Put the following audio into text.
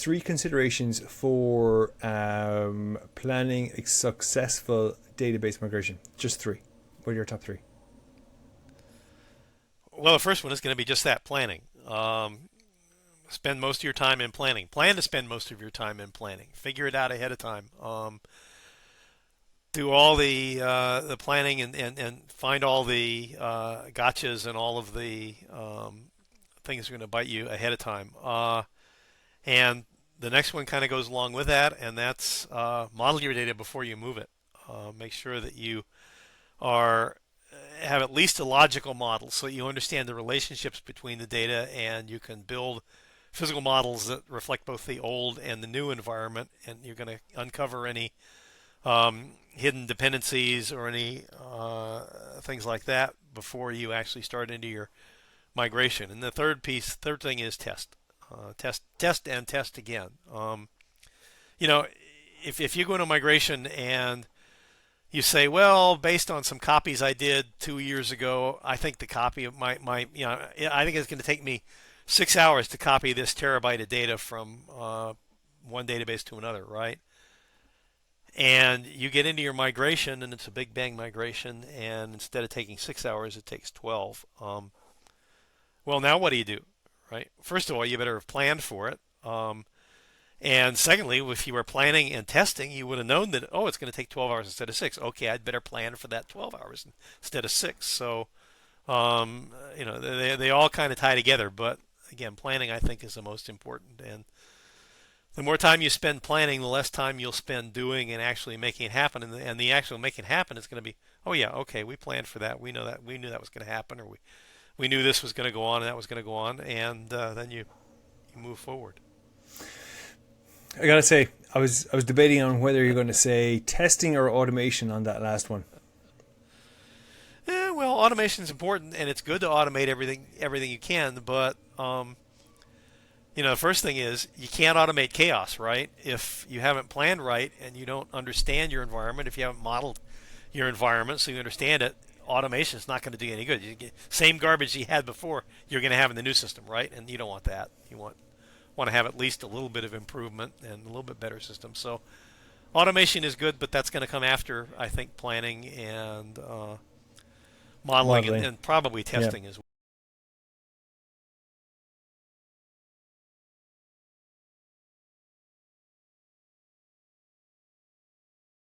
three considerations for planning a successful database migration. Just three. What are your top three? Well, the first one is going to be just that, planning. Spend most of your time in planning. Plan to spend most of your time in planning. Figure it out ahead of time. Do all the planning and find all the gotchas and all of the things that are going to bite you ahead of time. And the next one kind of goes along with that, and that's model your data before you move it. Make sure that you are have at least a logical model so you understand the relationships between the data and you can build physical models that reflect both the old and the new environment, and you're going to uncover any hidden dependencies or any things like that before you actually start into your migration. And the third thing is test. Test, and test again. You know, if you go into migration and you say, well, based on some copies I did 2 years ago, I think the copy of I think it's going to take me 6 hours to copy this terabyte of data from one database to another, right? And you get into your migration, and it's a big bang migration, and instead of taking 6 hours, it takes 12. Well, now what do? Right? First of all, you better have planned for it. And secondly, if you were planning and testing, you would have known that, oh, it's going to take 12 hours instead of 6. Okay, I'd better plan for that 12 hours instead of 6. So, they all kind of tie together. But again, planning, I think, is the most important. And the more time you spend planning, the less time you'll spend doing and actually making it happen. And the actual making it happen is going to be, oh, yeah, okay, we planned for that. We know that. We knew that was going to happen, or we knew this was going to go on and that was going to go on. And then you move forward. I gotta say, I was debating on whether you're going to say testing or automation on that last one. Well, automation is important, and it's good to automate everything you can. But the first thing is you can't automate chaos, right? If you haven't planned right and you don't understand your environment, if you haven't modeled your environment so you understand it, automation is not going to do you any good. You get same garbage you had before, you're going to have in the new system, right? And you don't want that. You want to have at least a little bit of improvement and a little bit better system. So automation is good, but that's going to come after, I think, planning and modeling and Modeling. probably Yeah. testing as well.